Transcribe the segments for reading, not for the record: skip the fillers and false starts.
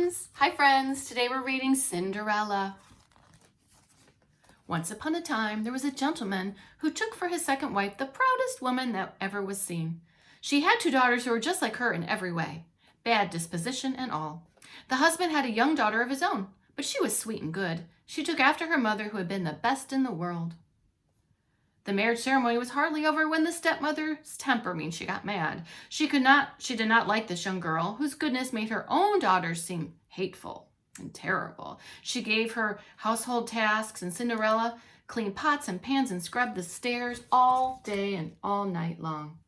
friends! Hi friends! Today we're reading Cinderella. Once upon a time, there was a gentleman who took for his second wife the proudest woman that ever was seen. She had 2 daughters who were just like her in every way, bad disposition and all. The husband had a young daughter of his own, but she was sweet and good. She took after her mother, who had been the best in the world. The marriage ceremony was hardly over when the stepmother's temper means she got mad. She did not like this young girl, whose goodness made her own daughters seem hateful and terrible. She gave her household tasks, and Cinderella cleaned pots and pans and scrubbed the stairs all day and all night long.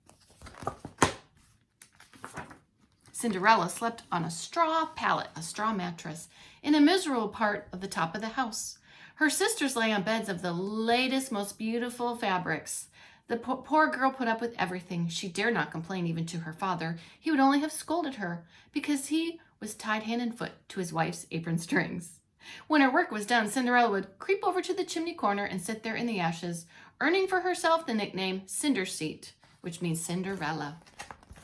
Cinderella slept on a straw pallet, a straw mattress, in a miserable part of the top of the house. Her sisters lay on beds of the latest, most beautiful fabrics. The poor girl put up with everything. She dared not complain even to her father. He would only have scolded her because he was tied hand and foot to his wife's apron strings. When her work was done, Cinderella would creep over to the chimney corner and sit there in the ashes, earning for herself the nickname Cinderseat, which means Cinderella.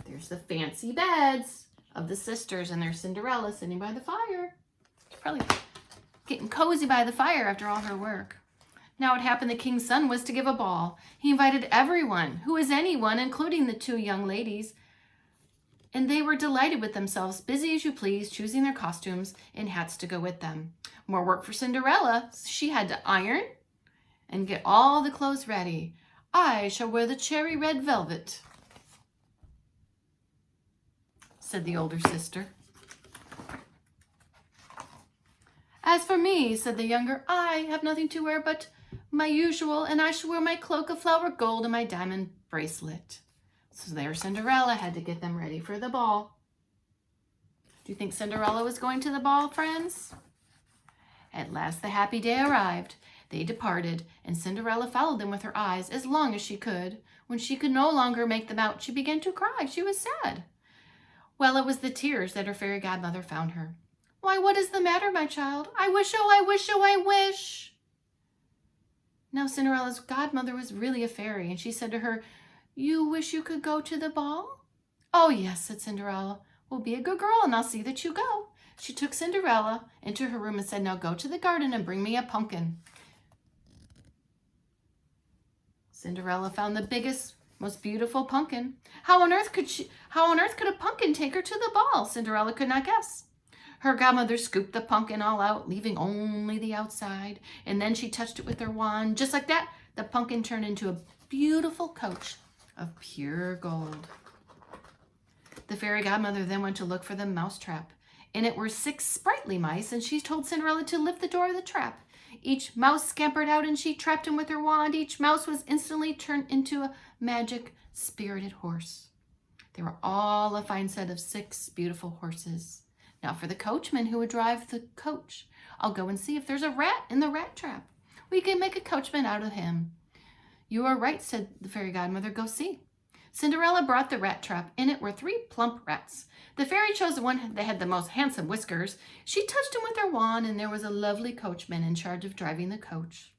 There's the fancy beds of the sisters, and there's Cinderella sitting by the fire. Probably getting cozy by the fire after all her work. Now it happened the king's son was to give a ball. He invited everyone, who was anyone, including the 2 young ladies, and they were delighted with themselves, busy as you please, choosing their costumes and hats to go with them. More work for Cinderella. She had to iron and get all the clothes ready. "I shall wear the cherry red velvet," said the older sister. "As for me," said the younger, "I have nothing to wear but my usual, and I shall wear my cloak of flower gold and my diamond bracelet." So there Cinderella had to get them ready for the ball. Do you think Cinderella was going to the ball, friends? At last the happy day arrived. They departed, and Cinderella followed them with her eyes as long as she could. When she could no longer make them out, she began to cry. She was sad. Well, it was the tears that her fairy godmother found her. "Why, what is the matter, my child? I wish, oh, I wish, oh, I wish." Now, Cinderella's godmother was really a fairy, and she said to her, "You wish you could go to the ball?" "Oh, yes," said Cinderella. "Well, be a good girl, and I'll see that you go." She took Cinderella into her room and said, "Now go to the garden and bring me a pumpkin." Cinderella found the biggest, most beautiful pumpkin. How on earth could a pumpkin take her to the ball? Cinderella could not guess. Her godmother scooped the pumpkin all out, leaving only the outside, and then she touched it with her wand. Just like that, the pumpkin turned into a beautiful coach of pure gold. The fairy godmother then went to look for the mouse trap. In it were 6 sprightly mice, and she told Cinderella to lift the door of the trap. Each mouse scampered out, and she trapped him with her wand. Each mouse was instantly turned into a magic spirited horse. They were all a fine set of 6 beautiful horses. Now for the coachman who would drive the coach. I'll go and see if there's a rat in the rat trap. We can make a coachman out of him. You are right, said the fairy godmother. Go see. Cinderella brought the rat trap. In it were 3 plump rats. The fairy chose the one that had the most handsome whiskers. She touched him with her wand, and there was a lovely coachman in charge of driving the coach.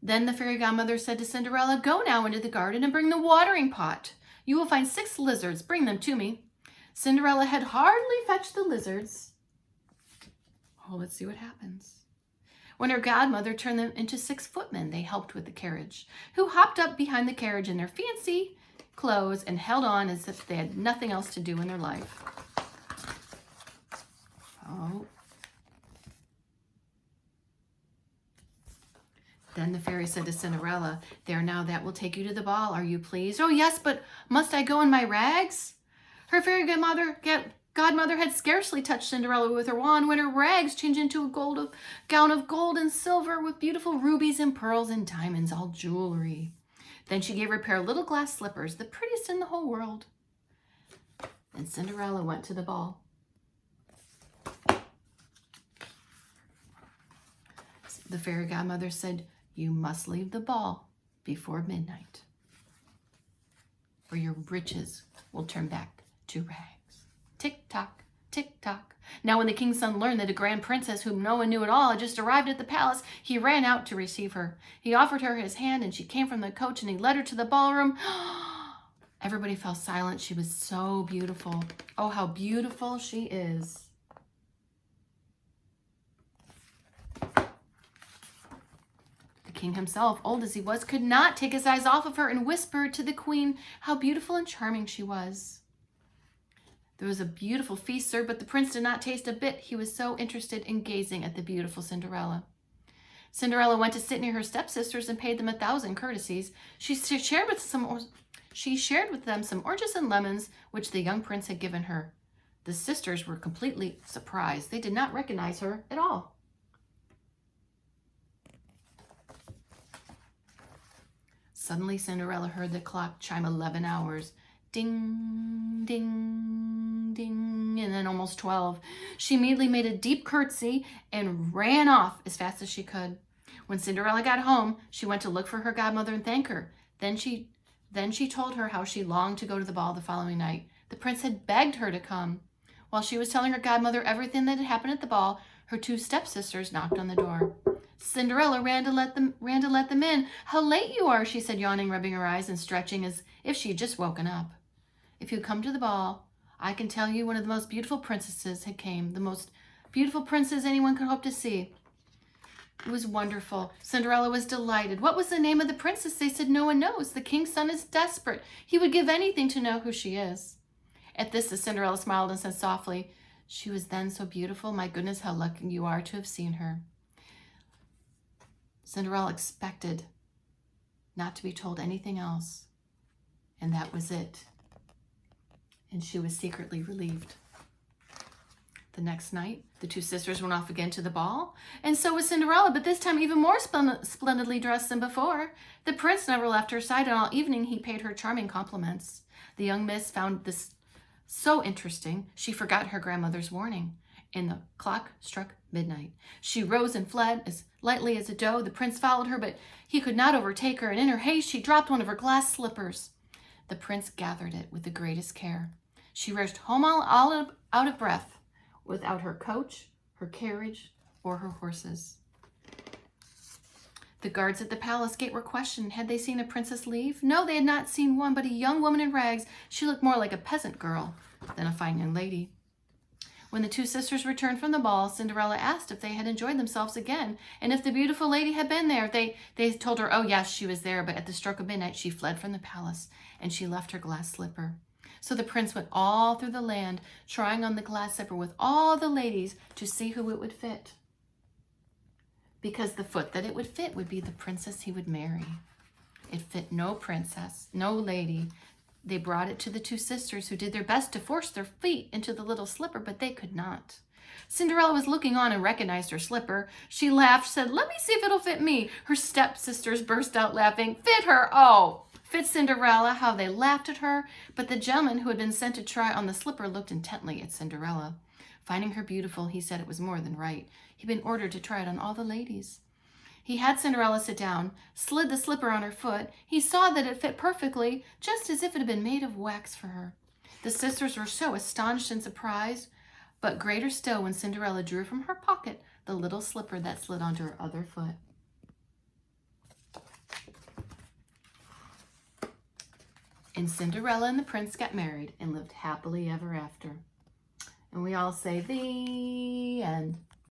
Then the fairy godmother said to Cinderella, "Go now into the garden and bring the watering pot. You will find 6 lizards. Bring them to me." Cinderella had hardly fetched the lizards. Oh, let's see what happens. When her godmother turned them into 6 footmen, they helped with the carriage, who hopped up behind the carriage in their fancy clothes and held on as if they had nothing else to do in their life. Oh. Then the fairy said to Cinderella, "There now, that will take you to the ball. Are you pleased?" "Oh, yes, but must I go in my rags?" Her fairy godmother had scarcely touched Cinderella with her wand when her rags changed into a gown of gold and silver with beautiful rubies and pearls and diamonds, all jewelry. Then she gave her a pair of little glass slippers, the prettiest in the whole world. And Cinderella went to the ball. The fairy godmother said, "You must leave the ball before midnight, or your riches will turn back to rags." Tick-tock, tick-tock. Now when the king's son learned that a grand princess whom no one knew at all had just arrived at the palace, he ran out to receive her. He offered her his hand, and she came from the coach, and he led her to the ballroom. Everybody fell silent. She was so beautiful. Oh, how beautiful she is. king himself, old as he was, could not take his eyes off of her and whispered to the queen how beautiful and charming she was. There was a beautiful feast served, but the prince did not taste a bit. He was so interested in gazing at the beautiful Cinderella. Cinderella went to sit near her stepsisters and paid them 1,000 courtesies. She shared with them some oranges and lemons, which the young prince had given her. The sisters were completely surprised. They did not recognize her at all. Suddenly, Cinderella heard the clock chime 11 hours. Ding, ding, ding, and then almost 12. She immediately made a deep curtsy and ran off as fast as she could. When Cinderella got home, she went to look for her godmother and thank her. Then she told her how she longed to go to the ball the following night. The prince had begged her to come. While she was telling her godmother everything that had happened at the ball, her 2 stepsisters knocked on the door. Cinderella ran to let them in. "How late you are," she said, yawning, rubbing her eyes and stretching as if she had just woken up. "If you come to the ball, I can tell you one of the most beautiful princesses had came, the most beautiful princess anyone could hope to see." It was wonderful. Cinderella was delighted. "What was the name of the princess?" They said, "No one knows. The king's son is desperate. He would give anything to know who she is." At this, the Cinderella smiled and said softly, "She was then so beautiful. My goodness, how lucky you are to have seen her." Cinderella expected not to be told anything else, and that was it. And she was secretly relieved. The next night, the 2 sisters went off again to the ball, and so was Cinderella, but this time even more splendidly dressed than before. The prince never left her side, and all evening he paid her charming compliments. The young miss found this so interesting, she forgot her grandmother's warning, and the clock struck midnight. She rose and fled as lightly as a doe. The prince followed her, but he could not overtake her, and in her haste she dropped one of her glass slippers. The prince gathered it with the greatest care. She rushed home all out of breath, without her coach, her carriage, or her horses. The guards at the palace gate were questioned. Had they seen a princess leave? No, they had not seen one, but a young woman in rags. She looked more like a peasant girl than a fine young lady. When the 2 sisters returned from the ball, Cinderella asked if they had enjoyed themselves again, and if the beautiful lady had been there. They told her, oh yes, she was there, but at the stroke of midnight she fled from the palace, and she left her glass slipper. So the prince went all through the land, trying on the glass slipper with all the ladies to see who it would fit, because the foot that it would fit would be the princess he would marry. It fit no princess, no lady. They brought it to the 2 sisters, who did their best to force their feet into the little slipper, but they could not. Cinderella was looking on and recognized her slipper. She laughed, said, "Let me see if it'll fit me." Her stepsisters burst out laughing. "Fit her? Oh, fit Cinderella." How they laughed at her. But the gentleman who had been sent to try on the slipper looked intently at Cinderella. Finding her beautiful, he said it was more than right. He'd been ordered to try it on all the ladies. He had Cinderella sit down, slid the slipper on her foot. He saw that it fit perfectly, just as if it had been made of wax for her. The sisters were so astonished and surprised, but greater still when Cinderella drew from her pocket the little slipper that slid onto her other foot. And Cinderella and the prince got married and lived happily ever after. And we all say, the end.